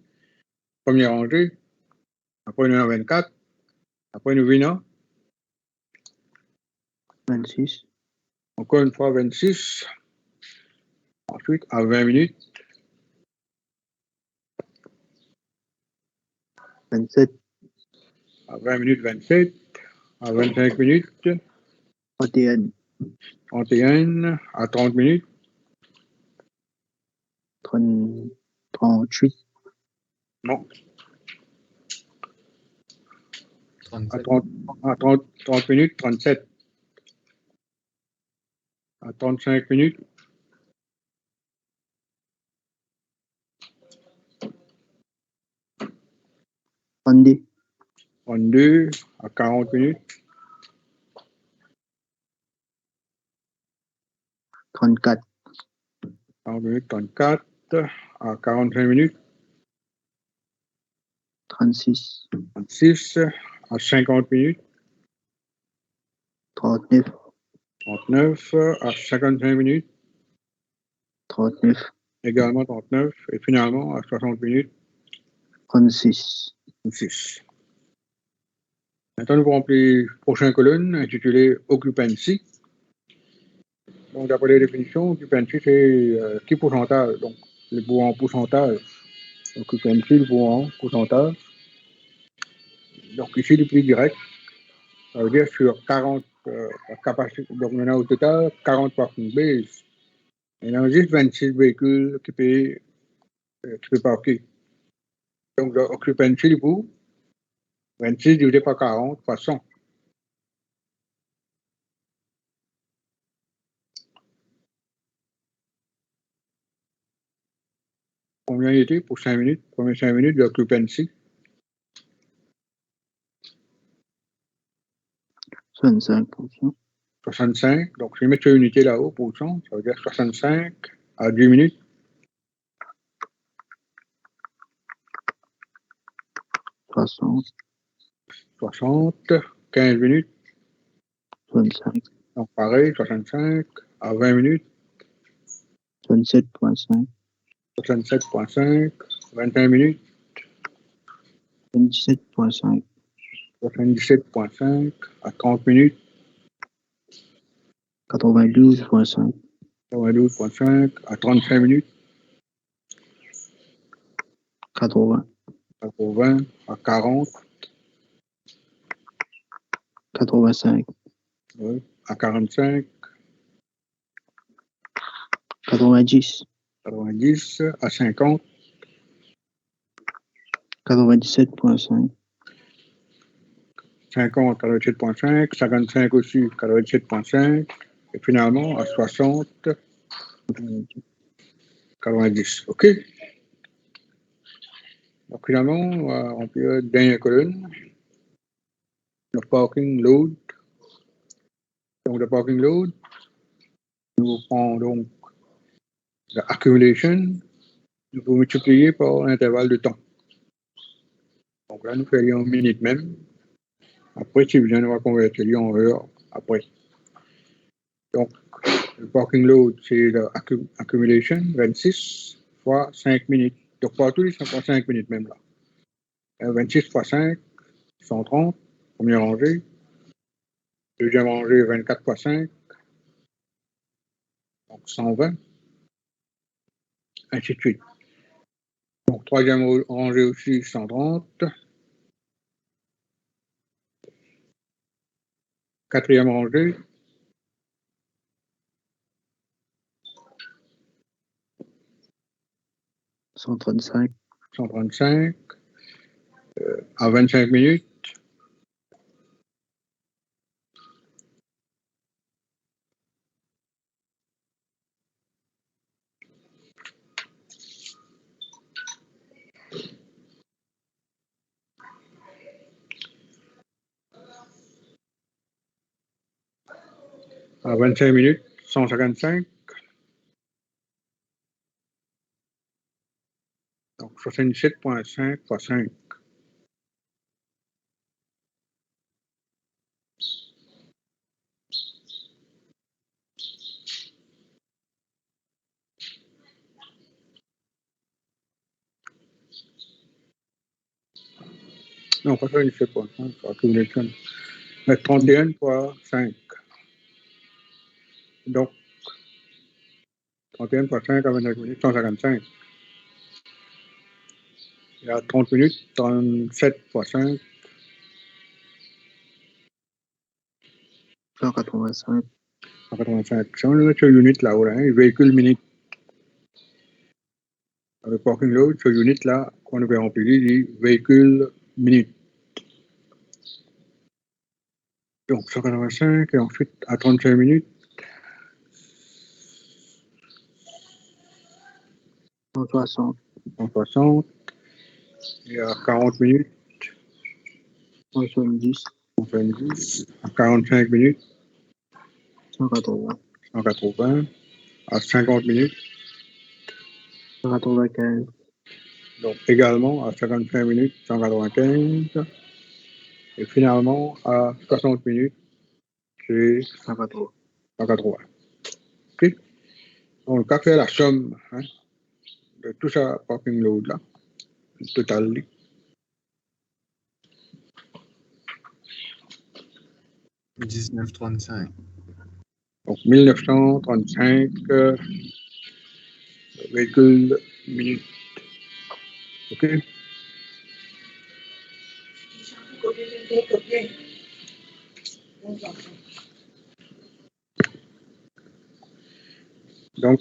première rangée. Après, on a 24. Après, nous venons. 26. Encore une fois, 26. Ensuite, à 20 minutes. 27. À 20 minutes, 27. À 25 minutes. 31. 31. À 30 minutes. 38. Non. À 37. 30 minutes, 37. À 35 minutes, 32, 32. À 40 minutes, 34, 40 minutes, 34. À 45 minutes, 36, 36. À 50 minutes, 39, 39. À 55 minutes, 39, également 39. Et finalement, à 60 minutes, 36. 36. Maintenant, nous verrons les prochaines colonnes intitulées Occupancy. Donc, d'après les définitions, occupancy, c'est qui pourcentage. Donc, le bout en pourcentage. Occupancy, le bout en pourcentage. Donc, ici, le plus direct, ça veut dire sur 40 capacités. Donc, on a au total 40 parking bays. Il y a juste 26 véhicules qui peuvent parquer. Donc, l'occupancy, du coup, 26 divisé par 40, par 100. Combien il était pour 5 minutes? Combien 5 minutes d'occupancy? 65%. 65. Donc, je vais mettre une unité là-haut, pour cent, ça veut dire 65 à 10 minutes. 60, 60, 15 minutes. 65, Donc, pareil, 65 à 20 minutes. 27.5, 67,5, 21 minutes. 27.5, 77,5 à 30 minutes. 92.5, 92,5 à 35 minutes. 80, 80 à 40. 85, À 45. 90, 90 à 50. 97.5, 50 à 87,5. 55 aussi, 87,5. Et finalement, à 60, 90. OK? Donc, finalement, on peut dernière colonne. Le parking load. Donc, le parking load, nous prend donc l'accumulation, nous pouvons multiplier par l'intervalle de temps. Donc là, nous faisons en minutes même. Après, si besoin, on va convertir en heures après. Donc, le parking load, c'est l'accumulation, 26 fois 5 minutes. Donc, partout, ils sont pas 5 minutes même là. 26 fois 5, 130, première rangée. Deuxième rangée, 24 fois 5, donc 120, ainsi de suite. Donc, troisième rangée aussi, 130. Quatrième rangée, 135, 135, à 25 minutes. À 25 minutes, 155. Donc, 67,5 fois 5. Non, pas 67,5 fois accumulation. Mais 31 fois 5. Donc, 31 fois 5 à 25 minutes, 155. Et à 30 minutes, 37 fois 5. 185, 185. Si on le met sur unit là-haut, là, hein, véhicule minute. Avec parking load, sur unit là, qu'on avait rempli, dit véhicule minute. Donc 185 et ensuite à 35 minutes. 160, 160 et à 40 minutes. 170, 170 à 45 minutes. 180, 180 à 50 minutes. 195, Donc également à 55 minutes, 195. Et finalement à 60 minutes, c'est 180. 180. OK? Donc, on va faire la somme de tout ça parking load là, le total. 19,35. Donc 1935 véhicules minutes. OK? Donc,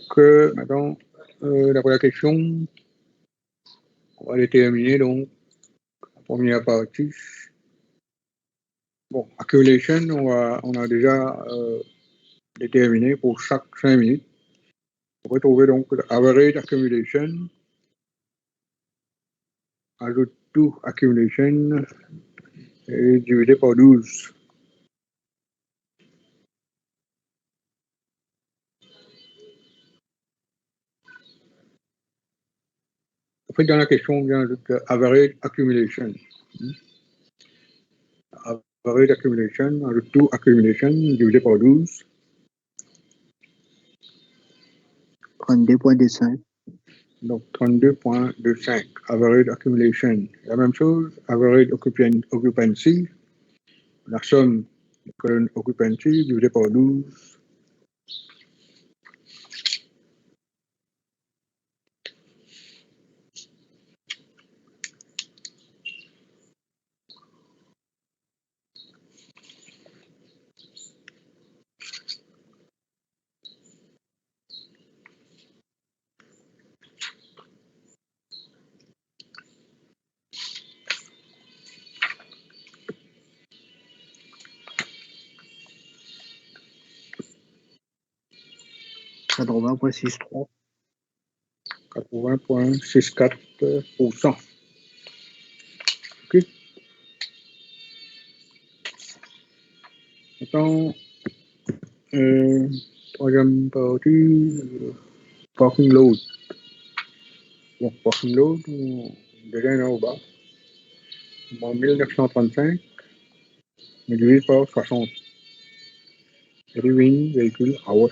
maintenant, la première question, on va déterminer donc la première partie. Bon, accumulation, on a déjà déterminé pour chaque 5 minutes. On va trouver donc l'average accumulation, ajoute tout accumulation et divisé par 12. En fait, dans la question, on vient ajouter average accumulation. Average accumulation, ajoute tout accumulation divisé par 12. 32,25. Donc 32,25. Average accumulation. La même chose, average occupancy. La somme de colonne occupancy divisé par 12. Ça 80,63. 80,64%. OK. Maintenant, troisième partie, parking load. Bon, parking load, déjà là au bas. En 1935, on divise par 60. Revenue véhicule hour.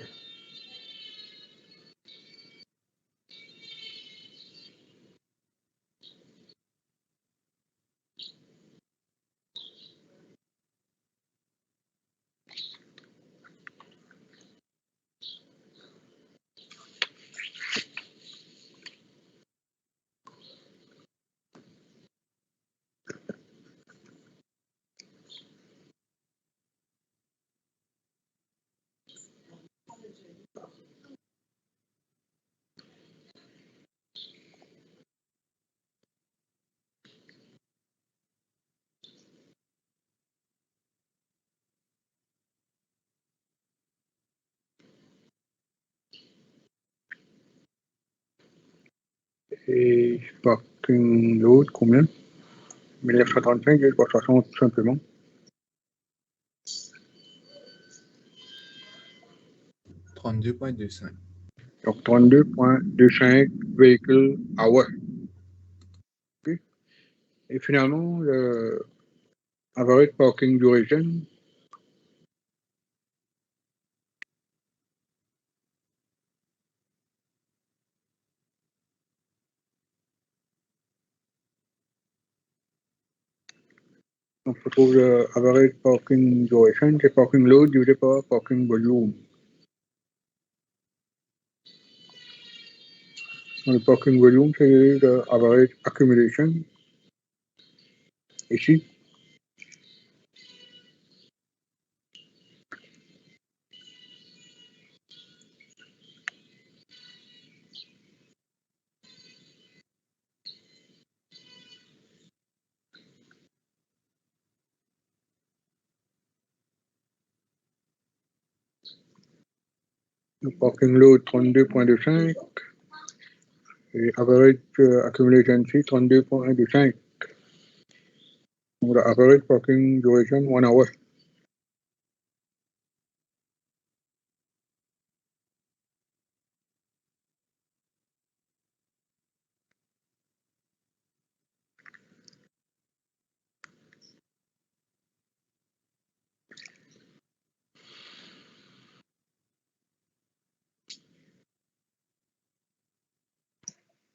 Et parking load, combien? 1935, je crois 60 tout simplement. 32,25. Donc 32,25 véhicules hour. Okay. Et finalement, le average parking duration, donc on trouve le average parking duration, c'est parking load divisé par parking volume. Le parking volume, c'est le average accumulation. Ici, parking load 32.25 et average accumulation fee 32.25. Donc, the average parking duration 1 hour.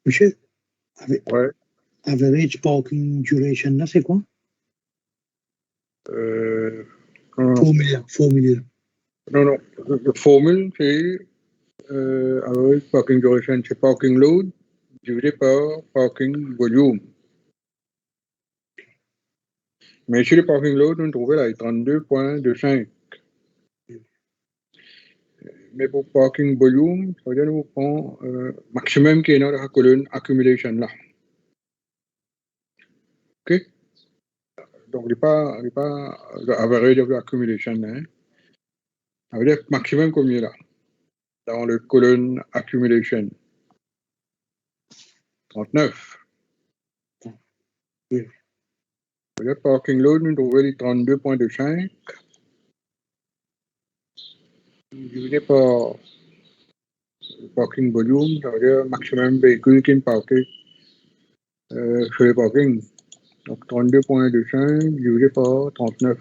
Monsieur, Ouais. average parking duration, là, c'est quoi? Formule. Non. La formule, c'est average parking duration, c'est parking load divisé par parking volume. Mais sur le parking load, on trouve là 32.25. Mais pour parking volume, ça veut dire qu'on prend maximum qui est dans la colonne accumulation là. OK? Donc, il n'est pas average of the accumulation. Hein? Ça veut dire maximum combien là? Dans la colonne accumulation. 39. Oui. Ça veut dire parking load, on trouve les 32.25. Divisé par parking volume, ça veut dire maximum véhicule qui est parqué sur le parking. Donc 32.25 divisé par 39.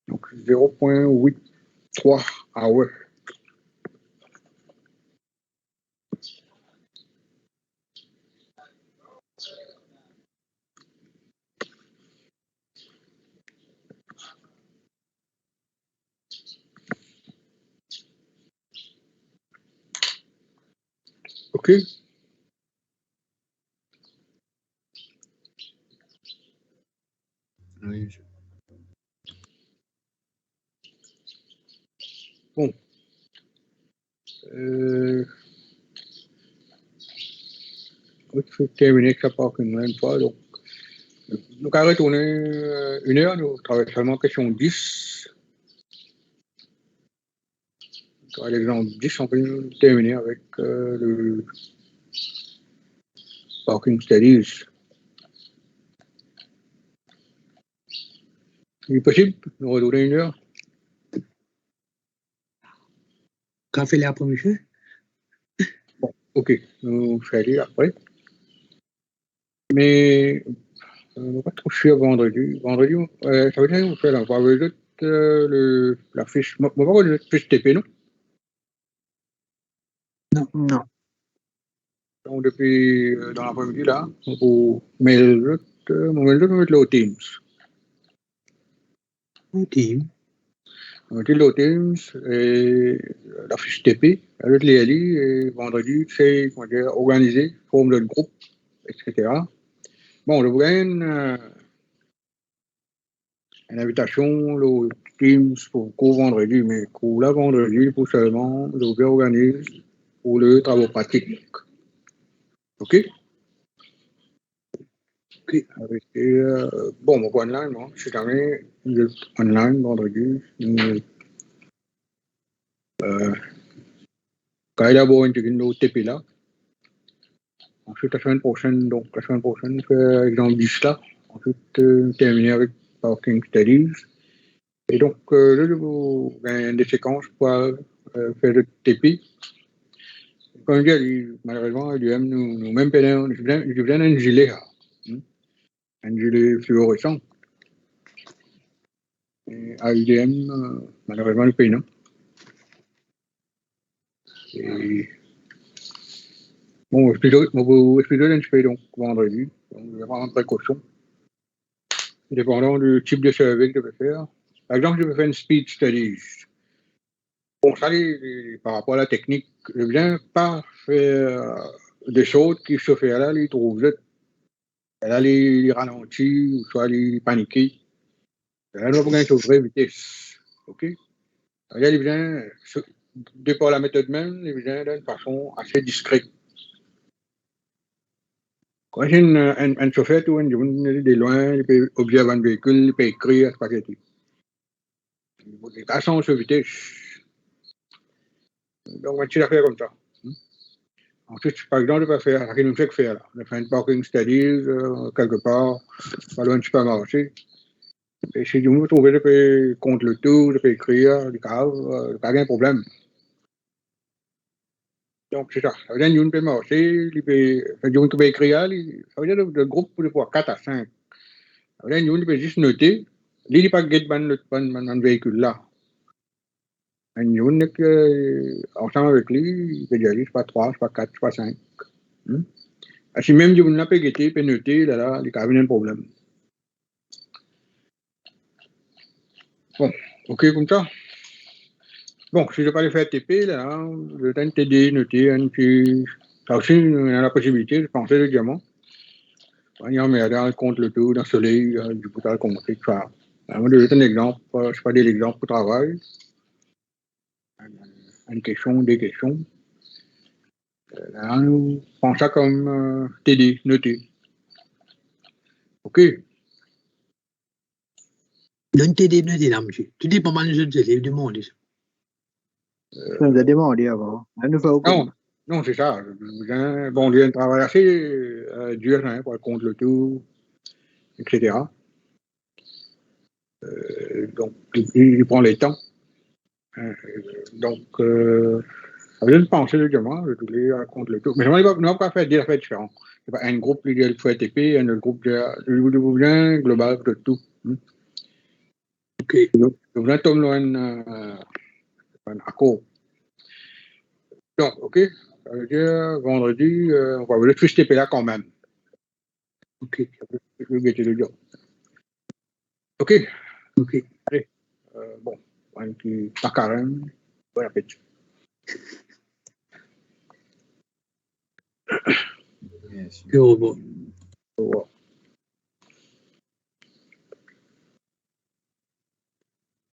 Donc 0.83 hours. OK? Oui, monsieur. Bon. Je vais terminer ça parking là une fois. Donc, nous allons retourner 1 heure, nous travaillons seulement question 10. À l'exemple 10, on peut terminer avec le parking studies. Il est possible de retourner 1 heure? Qu'a fait là pour monsieur? Bon, OK, nous faisons après. Mais on n'est pas trop sûr vendredi. Vendredi, ça veut dire que vous faites la la fiche. Moi, pas la fiche TP, non? Non. Donc, depuis dans l'après-midi, là, vous mettez le mettre au Teams. OK. On mettez le Teams et la fiche TP, avec les LI, et vendredi, c'est organisé, forme de groupe, etc. Bon, je vous donne une invitation au Teams pour vendredi, mais pour la vendredi, pour seulement, je vous organise pour le travail pratique. OK? OK. Avec, bon, on va online, non? Si jamais vous êtes online vendredi, quand il y a beau une TP là, ensuite la semaine prochaine, on fait exemple 10 là, ensuite terminer avec Parking Studies. Et donc, là, je vous donne des séquences pour faire le TP. Comme je dis, malheureusement, l'UM nous même je viens d'un gilet là. Un gilet fluorescent. Et à UDM, malheureusement, le pays, non. Et bon, je vous expliquer un petit peu donc vendredi. Donc, je vais prendre une précaution. Dépendant du type de survey que je vais faire. Par exemple, je vais faire une speed studies. Bon, ça, par rapport à la technique, je viens pas faire des choses qui se font là, les trouvent là, les ralentis, ou soit les paniquer. Là, on va gagner sur vraie vitesse. OK? Là, il vient, de par la méthode même, il vient d'une façon assez discrète. Quand c'est un chauffeur, tout, il est de loin, il peut observer un véhicule, il peut écrire, c'est pas que tout. Les cas sont sur vitesse. Donc, on tire à faire comme ça. Ensuite, par exemple, on peut faire ce qu'il nous fait faire là. On fait un parking studies, quelque part, pas loin du supermarché. Et si vous trouvez, il peut compte le tout, il peut écrire, il n'y a pas de problème. Donc, c'est ça. Ça veut dire qu'il peut marcher, il peut écrire, ça veut dire le groupe peut avoir 4 à 5. Ça veut dire qu'il peut juste noter, il n'est pas guette dans le véhicule là. Un youn, ensemble avec lui, il peut dire, je sais pas 3, je sais pas 4, je sais pas 5. Si même youn n'a pas guetté, il peut noter, là, il n'y a pas de problème. Bon, ok, comme ça. Bon, si je ne vais pas le faire TP, là, je vais t'aider, noter, ça aussi, on a la possibilité de penser le diamant. Il y a un merde, compte le tout, dans le soleil, du coup, ça compte, tout ça. Je vais donner un exemple, je ne sais pas des exemples pour travail. Une question, des questions. Là, nous prend ça comme TD, noter. Ok. Non, t'es noté là, monsieur. Tout dépend de les autres élèves du monde. Je nous ai demandé avant. Elle nous fait aucun. Non, c'est ça. Bon, il y a un travail assez dur hein, pour compte le tout, etc. Donc, il prend les temps. Donc, ça veut dire de penser le diamant, de tous les compte le tout. Mais on ne va pas faire des affaires différentes. C'est pas un groupe, il faut être épais, un autre groupe, il vous vient global de tout. Ok. Donc, vous avez un accord. Donc, ok. Ça veut dire, vendredi, on va le plus TP là quand même. Ok. Je vais guetter le job. Ok. Ok. Allez. Bon. Un petit macaron. Bon appétit. Yes. Et au revoir. Au revoir.